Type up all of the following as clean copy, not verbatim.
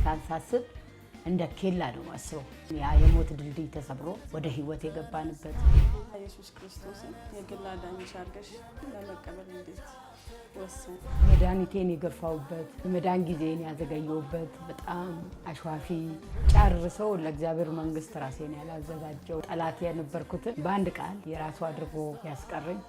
ጌታን ሳስብ እንደ ኬላ ነው ማስበው ያ የሞት ድልድይ ተሰብሮ ወደ ህይወት የገባንበት ኢየሱስ ክርስቶስን የግል አዳኝሽ አድርገሽ ለመቀበል እንዴት ወሰን? መድኃኒቴን የገፋውበት የመዳን ጊዜን ያዘገየውበት በጣም አሽዋፊ ጨርሰው ለእግዚአብሔር መንግስት ራሴን ያላዘጋጀው ጠላት የነበርኩትን በአንድ ቃል የራሱ አድርጎ ያስቀረኝ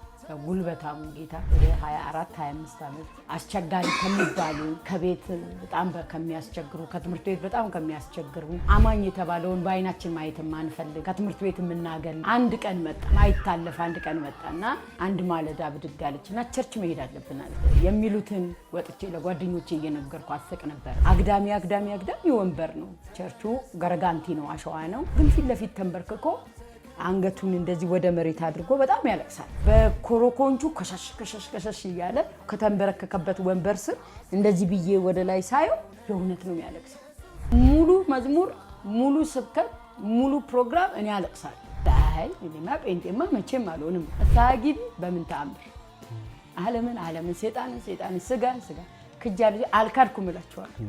ጉልበታሙ ጌታ ወደ 24 25 ዓመት አስቸጋሪ ከሚባሉ ከቤት በጣም ከሚያስቸግሩ ከትምህርት ቤት በጣም ከሚያስቸግሩ አማኝ የተባለውን በአይናችን ማየት ማንፈልግ ከትምህርት ቤት የምናገል አንድ ቀን መጣ ማይታለፍ አንድ ቀን መጣና አንድ ማለዳ ብድግ አለችና ቸርች መሄድ አለብናል የሚሉትን ወጥቼ ለጓደኞቼ እየነገርኩ አስቅ ነበር። አግዳሚ ወንበር ነው ቸርቹ ገረጋንቲ ነው አሸዋ ነው ግን ፊት ለፊት ተንበርክኮ አንገቱን እንደዚህ ወደ መሬት አድርጎ በጣም ያለቅሳል። በኮሮኮንቹ ከሸሽ እያለ ከተንበረከከበት ወንበር ስር እንደዚህ ብዬ ወደ ላይ ሳየው የእውነት ነው ያለቅሳል። ሙሉ መዝሙር ሙሉ ስብከት ሙሉ ፕሮግራም እኔ ያለቅሳል። ዳይ እኔማ ጴንጤማ መቼም አልሆንም አሳጊብ በምን ተአምር ዓለምን ሰይጣንን ስጋን ክጃል አልካድኩም እላቸዋለሁ።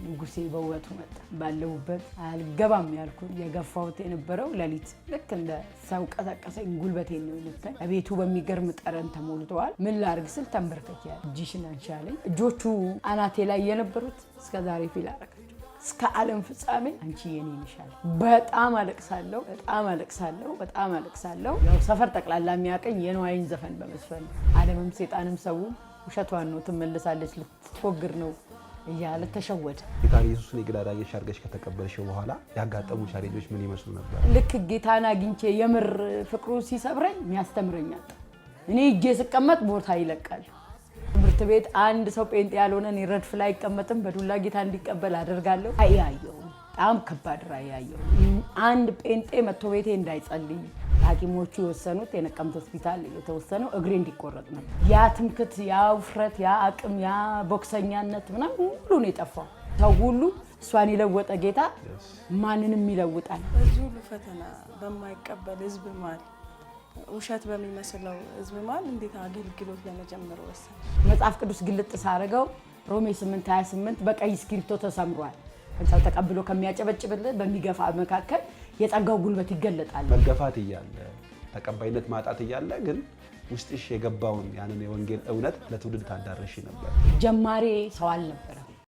ንጉሴ በውበቱ መጣ ባለውበት አልገባም ያልኩ የገፋውት የነበረው ለሊት ልክ እንደ ሰው ቀሰቀሰኝ ጉልበቴን ነው ልታይ አቤቱ በሚገርም ጠረን ተሞልቷል። ምን ላርግ ስል ተንበርከክ ያለ እጅሽን አንሻለኝ። እጆቹ አናቴ ላይ የነበሩት እስከ ዛሬ ፊል አረጋቸው እስከ ዓለም ፍጻሜ አንቺ የኔ ነሻል። በጣም አለቅሳለሁ። ያው ሰፈር ጠቅላላ የሚያቀኝ የነዋይን ዘፈን በመስፈን ዓለምም ሰይጣንም ሰው ውሸቷን ነው ትመለሳለች ልትፎግር ነው እያለ ተሸወደ። ጌታ ኢየሱስን የግል አዳኝሽ አድርገሽ ከተቀበልሽው በኋላ ያጋጠሙ ቻሌንጆች ምን ይመስሉ ነበር? ልክ ጌታን አግኝቼ የምር ፍቅሩ ሲሰብረኝ የሚያስተምረኝ አጣ። እኔ እጄ ስቀመጥ ቦታ ይለቃል። ትምህርት ቤት አንድ ሰው ጴንጤ ያልሆነ ረድፍ ላይ አይቀመጥም። በዱላ ጌታ እንዲቀበል አደርጋለሁ። አያየው በጣም ከባድ ራእይ ያየው አንድ ጴንጤ መጥቶ ቤቴ እንዳይጸልይ ሐኪሞቹ የወሰኑት የነቀምት ሆስፒታል የተወሰነው እግሬ እንዲቆረጥ ነው። ያ ትምክት ያ ውፍረት ያ አቅም ያ ቦክሰኛነት ምናምን ሁሉ ነው የጠፋው። ሰው ሁሉ እሷን የለወጠ ጌታ ማንንም ይለውጣል። በዚህ ሁሉ ፈተና በማይቀበል ህዝብ ማል ውሸት በሚመስለው ህዝብ ማል እንዴት አገልግሎት ለመጀመር ወሰን? መጽሐፍ ቅዱስ ግልጥ ሳረገው ሮሜ 8:28 በቀይ እስክሪብቶ ተሰምሯል። ሰው ተቀብሎ ከሚያጨበጭብልህ በሚገፋ መካከል የጸጋው ጉልበት ይገለጣል። መገፋት እያለ ተቀባይነት ማጣት እያለ ግን ውስጥሽ የገባውን ያንን የወንጌል እውነት ለትውልድ ታዳርሽ ነበር። ጀማሪ ሰው አልነበረ